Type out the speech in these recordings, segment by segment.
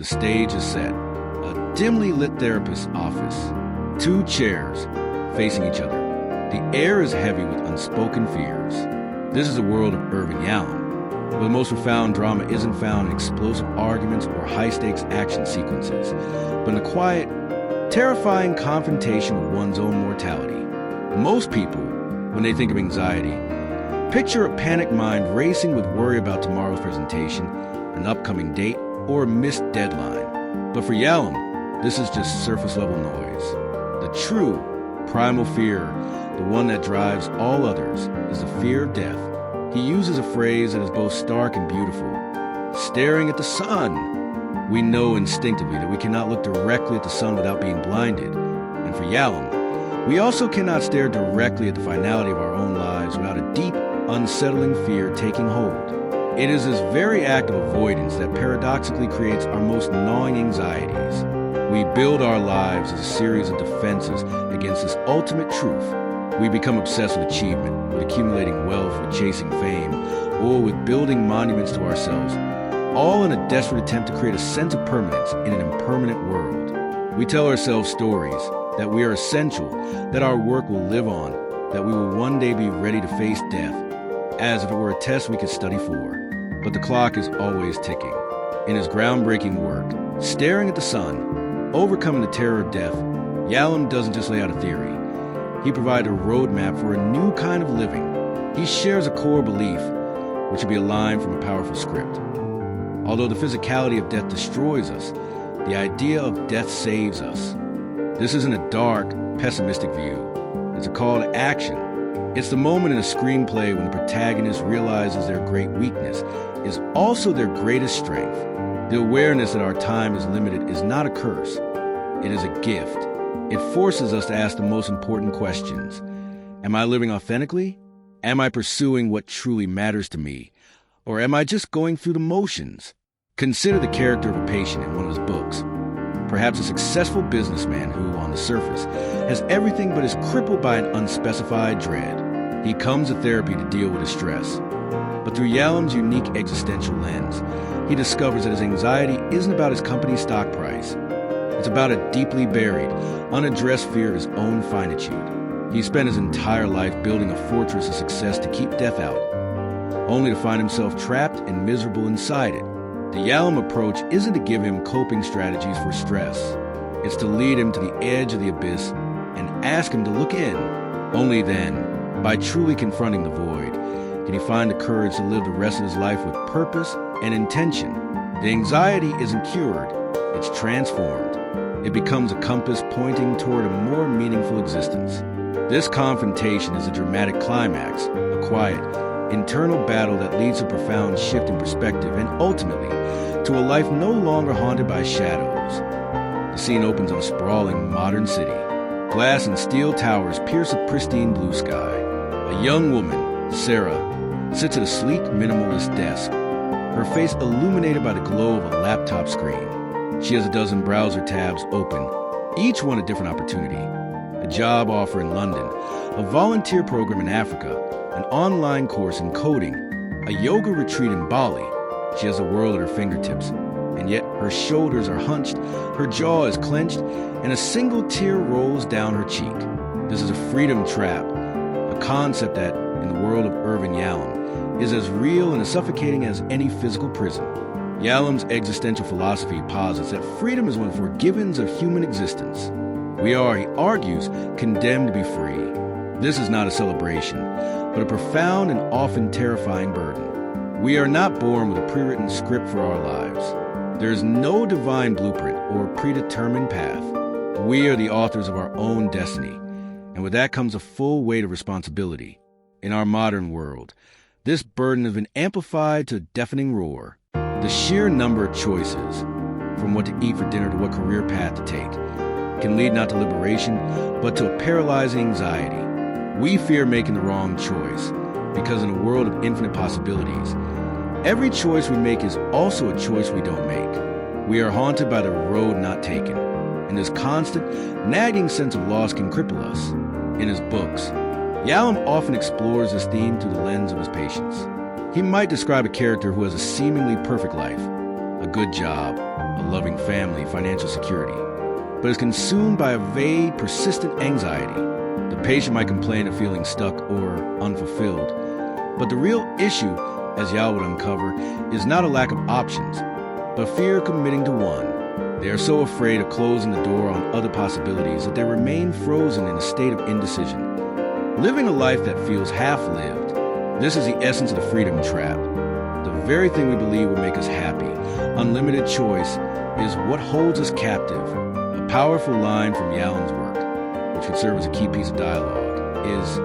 The stage is set. A dimly lit therapist's office. 2 chairs facing each other. The air is heavy with unspoken fears. This is the world of Irvin Yalom, where the most profound drama isn't found in explosive arguments or high-stakes action sequences, but in a quiet, terrifying confrontation with one's own mortality. Most people, when they think of anxiety, picture a panicked mind racing with worry about tomorrow's presentation, an upcoming date, or a missed deadline. But for Yalom, this is just surface-level noise. The true, primal fear, the one that drives all others, is the fear of death. He uses a phrase that is both stark and beautiful. Staring at the sun. We know instinctively that we cannot look directly at the sun without being blinded. And for Yalom, we also cannot stare directly at the finality of our own lives without a deep, unsettling fear taking hold. It is this very act of avoidance that paradoxically creates our most gnawing anxieties. We build our lives as a series of defenses against this ultimate truth. We become obsessed with achievement, with accumulating wealth, with chasing fame, or with building monuments to ourselves, all in a desperate attempt to create a sense of permanence in an impermanent world. We tell ourselves stories that we are essential, that our work will live on, that we will one day be ready to face death, as if it were a test we could study for. But the clock is always ticking. In his groundbreaking work, Staring at the Sun, Overcoming the Terror of Death, Yalom doesn't just lay out a theory. He provides a roadmap for a new kind of living. He shares a core belief, which would be a line from a powerful script. Although the physicality of death destroys us, the idea of death saves us. This isn't a dark, pessimistic view. It's a call to action. It's the moment in a screenplay when the protagonist realizes their great weakness is also their greatest strength. The awareness that our time is limited is not a curse. It is a gift. It forces us to ask the most important questions. Am I living authentically? Am I pursuing what truly matters to me? Or am I just going through the motions? Consider the character of a patient in one of his books. Perhaps a successful businessman who, on the surface, has everything but is crippled by an unspecified dread. He comes to therapy to deal with his stress. But through Yalom's unique existential lens, he discovers that his anxiety isn't about his company's stock price. It's about a deeply buried, unaddressed fear of his own finitude. He spent his entire life building a fortress of success to keep death out, only to find himself trapped and miserable inside it. The Yalom approach isn't to give him coping strategies for stress. It's to lead him to the edge of the abyss and ask him to look in. Only then, by truly confronting the void, can he find the courage to live the rest of his life with purpose and intention. The anxiety isn't cured, it's transformed. It becomes a compass pointing toward a more meaningful existence. This confrontation is a dramatic climax, a quiet, internal battle that leads to a profound shift in perspective and ultimately to a life no longer haunted by shadows. The scene opens on a sprawling modern city. Glass and steel towers pierce a pristine blue sky. A young woman, Sarah, sits at a sleek, minimalist desk, her face illuminated by the glow of a laptop screen. She has a dozen browser tabs open, each one a different opportunity. A job offer in London, a volunteer program in Africa, an online course in coding, a yoga retreat in Bali. She has the world at her fingertips, and yet her shoulders are hunched, her jaw is clenched, and a single tear rolls down her cheek. This is a freedom trap, a concept that, in the world of Irvin Yalom, is as real and as suffocating as any physical prison. Yalom's existential philosophy posits that freedom is one of the forgivens of human existence. We are, he argues, condemned to be free. This is not a celebration, but a profound and often terrifying burden. We are not born with a pre-written script for our lives. There is no divine blueprint or predetermined path. We are the authors of our own destiny, and with that comes a full weight of responsibility. In our modern world, this burden has been amplified to a deafening roar. The sheer number of choices, from what to eat for dinner to what career path to take, can lead not to liberation, but to a paralyzing anxiety. We fear making the wrong choice, because in a world of infinite possibilities, every choice we make is also a choice we don't make. We are haunted by the road not taken, and this constant, nagging sense of loss can cripple us. In his books, Yalom often explores this theme through the lens of his patients. He might describe a character who has a seemingly perfect life, a good job, a a loving family, financial security, but is consumed by a vague, persistent anxiety. The patient might complain of feeling stuck or unfulfilled, but the real issue, as Yal would uncover, is not a lack of options, but fear of committing to one. They are so afraid of closing the door on other possibilities that they remain frozen in a state of indecision. Living a life that feels half-lived, this is the essence of the freedom trap. The very thing we believe will make us happy, unlimited choice, is what holds us captive. A powerful line from Yalom's work, which could serve as a key piece of dialogue, is,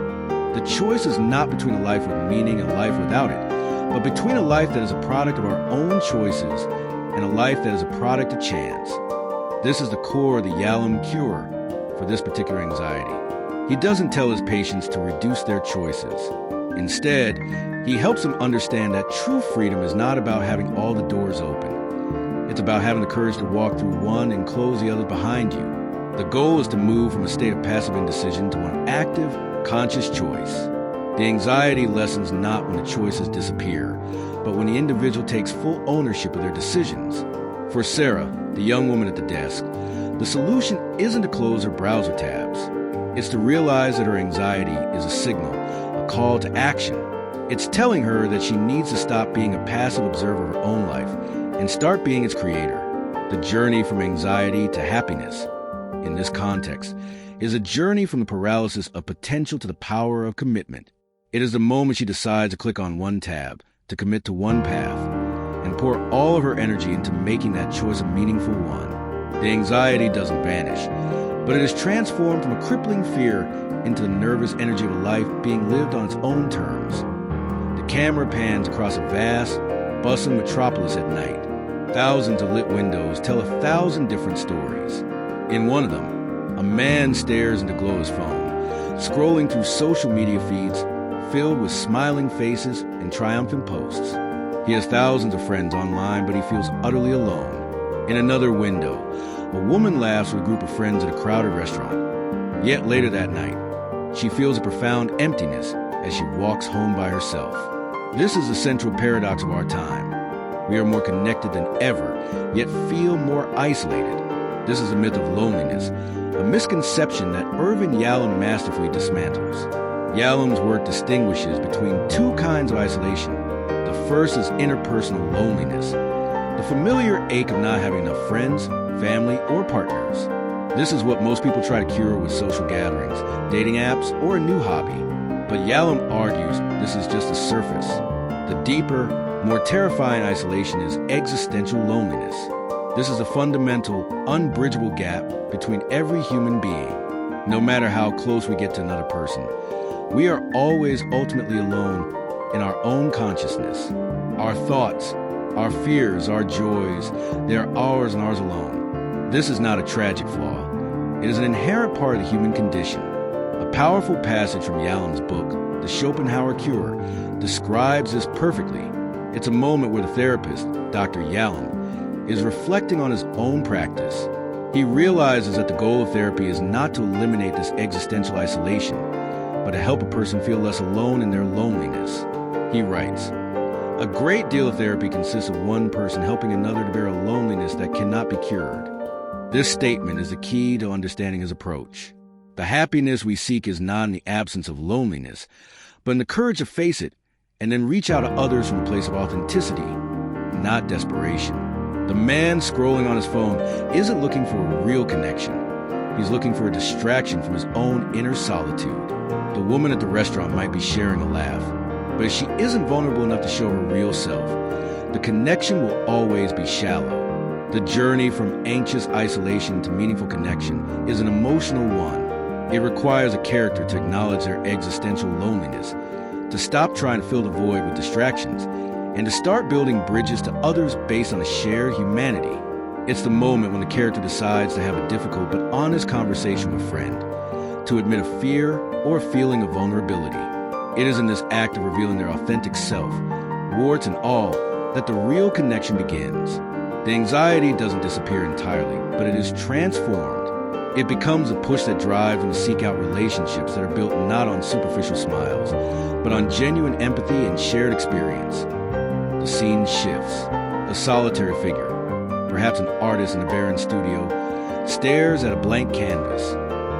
the choice is not between a life with meaning and a life without it, but between a life that is a product of our own choices and a life that is a product of chance. This is the core of the Yalom cure for this particular anxiety. He doesn't tell his patients to reduce their choices. Instead, he helps them understand that true freedom is not about having all the doors open. It's about having the courage to walk through one and close the other behind you. The goal is to move from a state of passive indecision to one active, conscious choice. The anxiety lessens not when the choices disappear, but when the individual takes full ownership of their decisions. For Sarah, the young woman at the desk, the solution isn't to close her browser tabs. It's to realize that her anxiety is a signal, a call to action. It's telling her that she needs to stop being a passive observer of her own life and start being its creator. The journey from anxiety to happiness, in this context, is a journey from the paralysis of potential to the power of commitment. It is the moment she decides to click on one tab, to commit to one path, and pour all of her energy into making that choice a meaningful one. The anxiety doesn't vanish, but it is transformed from a crippling fear into the nervous energy of a life being lived on its own terms. The camera pans across a vast, bustling metropolis at night. Thousands of lit windows tell 1,000 different stories. In one of them, a man stares into Glowa's phone, scrolling through social media feeds filled with smiling faces and triumphant posts. He has thousands of friends online, but he feels utterly alone. In another window, a woman laughs with a group of friends at a crowded restaurant. Yet later that night, she feels a profound emptiness as she walks home by herself. This is the central paradox of our time. We are more connected than ever, yet feel more isolated. This is a myth of loneliness, a misconception that Irvin Yalom masterfully dismantles. Yalom's work distinguishes between two kinds of isolation. The first is interpersonal loneliness, the familiar ache of not having enough friends, family, or partners. This is what most people try to cure with social gatherings, dating apps, or a new hobby. But Yalom argues this is just the surface. The deeper, more terrifying isolation is existential loneliness. This is a fundamental, unbridgeable gap between every human being. No matter how close we get to another person, we are always ultimately alone in our own consciousness. Our thoughts, our fears, our joys, they are ours and ours alone. This is not a tragic flaw. It is an inherent part of the human condition. A powerful passage from Yalom's book, The Schopenhauer Cure, describes this perfectly. It's a moment where the therapist, Dr. Yalom, is reflecting on his own practice. He realizes that the goal of therapy is not to eliminate this existential isolation, but to help a person feel less alone in their loneliness. He writes, "A great deal of therapy consists of one person helping another to bear a loneliness that cannot be cured." This statement is the key to understanding his approach. The happiness we seek is not in the absence of loneliness, but in the courage to face it and then reach out to others from a place of authenticity, not desperation. The man scrolling on his phone isn't looking for a real connection. He's looking for a distraction from his own inner solitude. The woman at the restaurant might be sharing a laugh, but if she isn't vulnerable enough to show her real self, the connection will always be shallow. The journey from anxious isolation to meaningful connection is an emotional one. It requires a character to acknowledge their existential loneliness, to stop trying to fill the void with distractions, and to start building bridges to others based on a shared humanity. It's the moment when the character decides to have a difficult but honest conversation with a friend, to admit a fear or a feeling of vulnerability. It is in this act of revealing their authentic self, warts and all, that the real connection begins. The anxiety doesn't disappear entirely, but it is transformed. It becomes a push that drives them to seek out relationships that are built not on superficial smiles, but on genuine empathy and shared experience. The scene shifts. A solitary figure, perhaps an artist in a barren studio, stares at a blank canvas.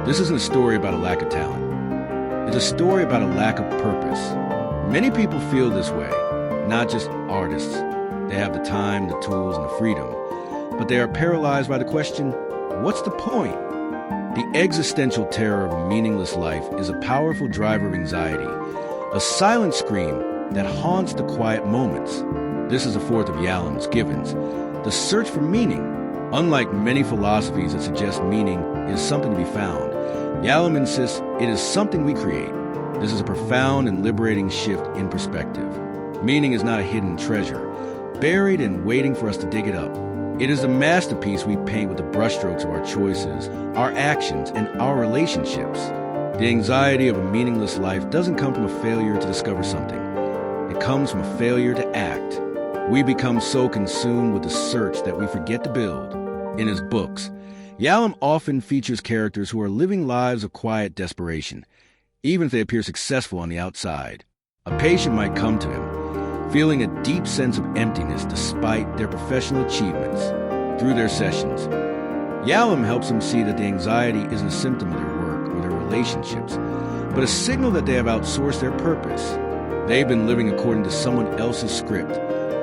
This isn't a story about a lack of talent. It's a story about a lack of purpose. Many people feel this way, not just artists. They have the time, the tools, and the freedom, but they are paralyzed by the question, what's the point? The existential terror of a meaningless life is a powerful driver of anxiety, a silent scream that haunts the quiet moments. This is the fourth of Yalom's givens, the search for meaning. Unlike many philosophies that suggest meaning is something to be found, Yalom insists it is something we create. This is a profound and liberating shift in perspective. Meaning is not a hidden treasure, buried and waiting for us to dig it up. It is a masterpiece we paint with the brushstrokes of our choices, our actions, and our relationships. The anxiety of a meaningless life doesn't come from a failure to discover something. It comes from a failure to act. We become so consumed with the search that we forget to build. In his books, Yalom often features characters who are living lives of quiet desperation, even if they appear successful on the outside. A patient might come to him, feeling a deep sense of emptiness despite their professional achievements. Through their sessions, Yalom helps them see that the anxiety isn't a symptom of their work or their relationships, but a signal that they have outsourced their purpose. They've been living according to someone else's script,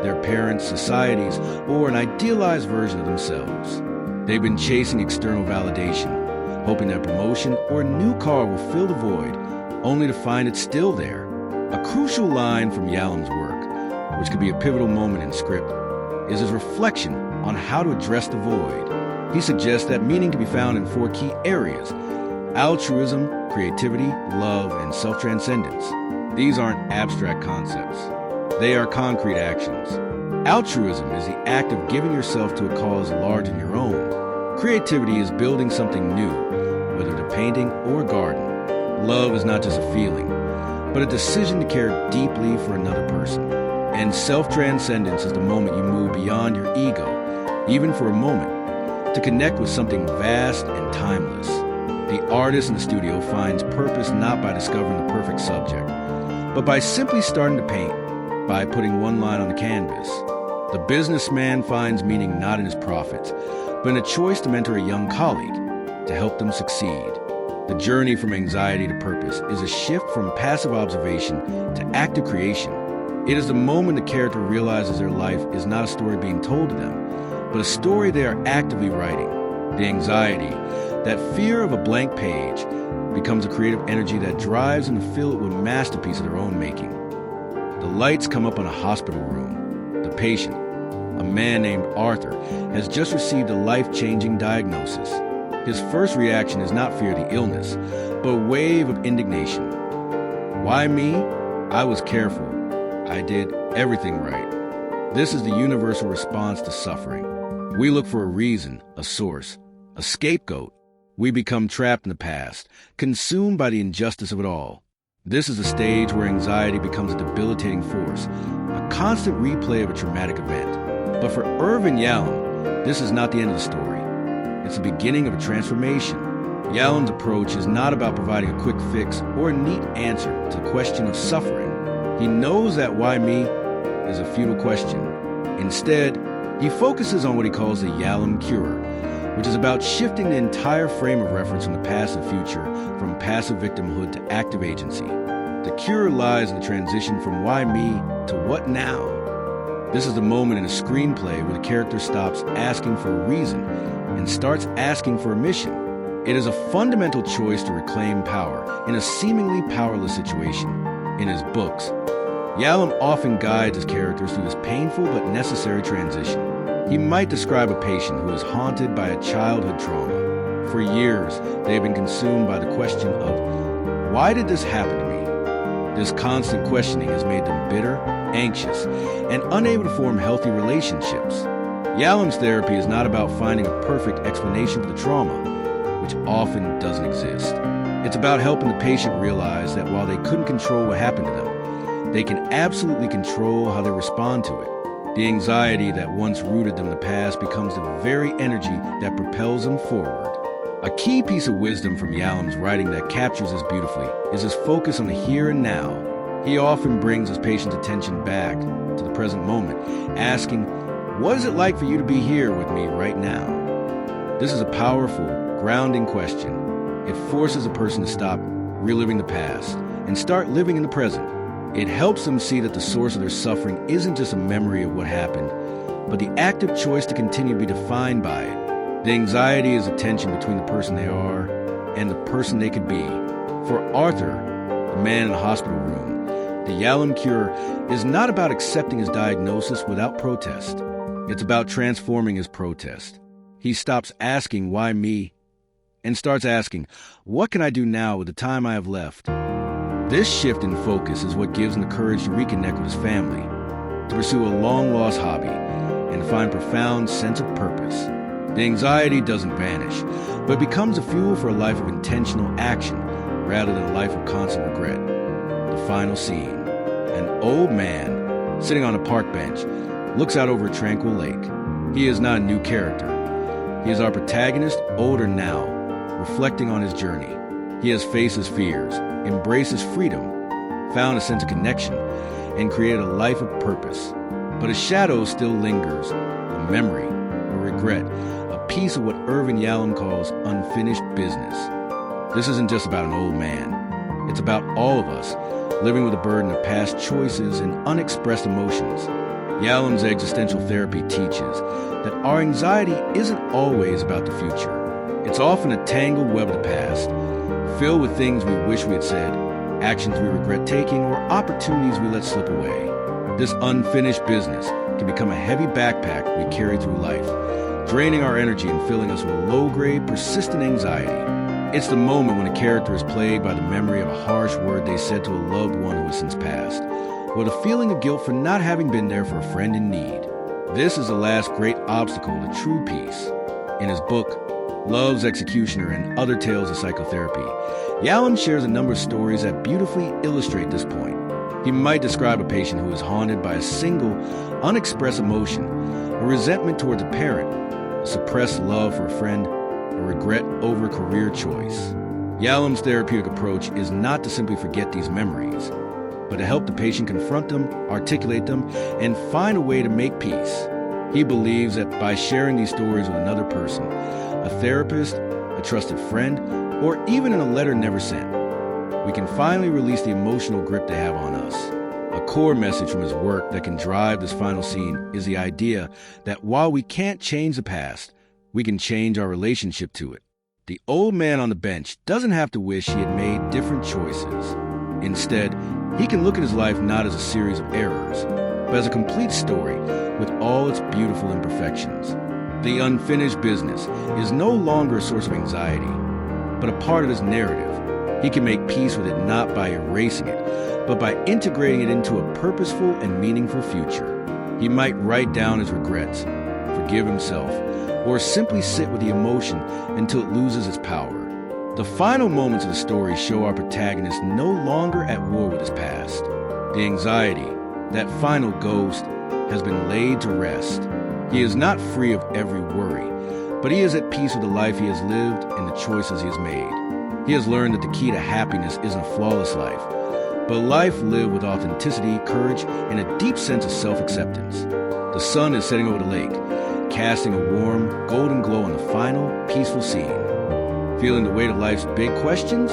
their parents, societies, or an idealized version of themselves. They've been chasing external validation, hoping that promotion or a new car will fill the void, only to find it still there. A crucial line from Yalom's work, which could be a pivotal moment in script, is his reflection on how to address the void. He suggests that meaning can be found in 4 key areas: altruism, creativity, love, and self-transcendence. These aren't abstract concepts. They are concrete actions. Altruism is the act of giving yourself to a cause larger than your own. Creativity is building something new, whether it's a painting or a garden. Love is not just a feeling, but a decision to care deeply for another person. And self-transcendence is the moment you move beyond your ego, even for a moment, to connect with something vast and timeless. The artist in the studio finds purpose not by discovering the perfect subject, but by simply starting to paint, by putting one line on the canvas. The businessman finds meaning not in his profits, but in a choice to mentor a young colleague, to help them succeed. The journey from anxiety to purpose is a shift from passive observation to active creation. It is the moment the character realizes their life is not a story being told to them, but a story they are actively writing. The anxiety, that fear of a blank page, becomes a creative energy that drives them to fill it with a masterpiece of their own making. The lights come up on a hospital room. The patient, a man named Arthur, has just received a life-changing diagnosis. His first reaction is not fear of the illness, but a wave of indignation. Why me? I was careful. I did everything right. This is the universal response to suffering. We look for a reason, a source, a scapegoat. We become trapped in the past, consumed by the injustice of it all. This is a stage where anxiety becomes a debilitating force, a constant replay of a traumatic event. But for Irvin Yalom, this is not the end of the story. It's the beginning of a transformation. Yalom's approach is not about providing a quick fix or a neat answer to the question of suffering. He knows that why me is a futile question. Instead, he focuses on what he calls the Yalom cure, which is about shifting the entire frame of reference from the past and future, from passive victimhood to active agency. The cure lies in the transition from why me to what now. This is the moment in a screenplay where the character stops asking for a reason and starts asking for a mission. It is a fundamental choice to reclaim power in a seemingly powerless situation. In his books, Yalom often guides his characters through this painful but necessary transition. He might describe a patient who is haunted by a childhood trauma. For years, they have been consumed by the question of, why did this happen to me? This constant questioning has made them bitter, anxious, and unable to form healthy relationships. Yalom's therapy is not about finding a perfect explanation for the trauma, which often doesn't exist. It's about helping the patient realize that while they couldn't control what happened to them, they can absolutely control how they respond to it. The anxiety that once rooted them in the past becomes the very energy that propels them forward. A key piece of wisdom from Yalom's writing that captures this beautifully is his focus on the here and now. He often brings his patient's attention back to the present moment, asking, What is it like for you to be here with me right now? This is a powerful, grounding question. It forces a person to stop reliving the past and start living in the present. It helps them see that the source of their suffering isn't just a memory of what happened, but the active choice to continue to be defined by it. The anxiety is a tension between the person they are and the person they could be. For Arthur, the man in the hospital room, the Yalom cure is not about accepting his diagnosis without protest. It's about transforming his protest. He stops asking, "Why me?" and starts asking, "What can I do now with the time I have left?" This shift in focus is what gives him the courage to reconnect with his family, to pursue a long-lost hobby, and find profound sense of purpose. The anxiety doesn't vanish, but becomes a fuel for a life of intentional action rather than a life of constant regret. The final scene. An old man, sitting on a park bench, looks out over a tranquil lake. He is not a new character. He is our protagonist, older now, reflecting on his journey. He has faced his fears, embraced his freedom, found a sense of connection, and created a life of purpose. But a shadow still lingers, a memory, a regret, a piece of what Irvin Yalom calls unfinished business. This isn't just about an old man. It's about all of us living with the burden of past choices and unexpressed emotions. Yalom's existential therapy teaches that our anxiety isn't always about the future. It's often a tangled web of the past, filled with things we wish we had said, actions we regret taking, or opportunities we let slip away. This unfinished business can become a heavy backpack we carry through life, draining our energy and filling us with low-grade, persistent anxiety. It's the moment when a character is plagued by the memory of a harsh word they said to a loved one who has since passed, with a feeling of guilt for not having been there for a friend in need. This is the last great obstacle to true peace. In his book, Love's Executioner and Other Tales of Psychotherapy, Yalom shares a number of stories that beautifully illustrate this point. He might describe a patient who is haunted by a single, unexpressed emotion, a resentment towards a parent, a suppressed love for a friend, a regret over a career choice. Yalom's therapeutic approach is not to simply forget these memories, but to help the patient confront them, articulate them, and find a way to make peace. He believes that by sharing these stories with another person, a therapist, a trusted friend, or even in a letter never sent, we can finally release the emotional grip they have on us. A core message from his work that can drive this final scene is the idea that while we can't change the past, we can change our relationship to it. The old man on the bench doesn't have to wish he had made different choices. Instead, he can look at his life not as a series of errors, but as a complete story with all its beautiful imperfections. The unfinished business is no longer a source of anxiety, but a part of his narrative. He can make peace with it not by erasing it, but by integrating it into a purposeful and meaningful future. He might write down his regrets, forgive himself, or simply sit with the emotion until it loses its power. The final moments of the story show our protagonist no longer at war with his past. The anxiety, that final ghost, has been laid to rest. He is not free of every worry, but he is at peace with the life he has lived and the choices he has made. He has learned that the key to happiness isn't a flawless life, but a life lived with authenticity, courage, and a deep sense of self-acceptance. The sun is setting over the lake, casting a warm, golden glow on the final, peaceful scene. Feeling the weight of life's big questions?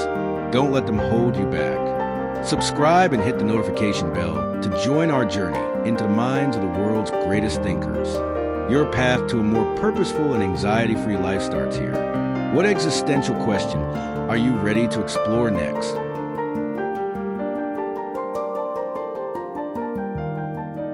Don't let them hold you back. Subscribe and hit the notification bell to join our journey into the minds of the world's greatest thinkers. Your path to a more purposeful and anxiety-free life starts here. What existential question are you ready to explore next?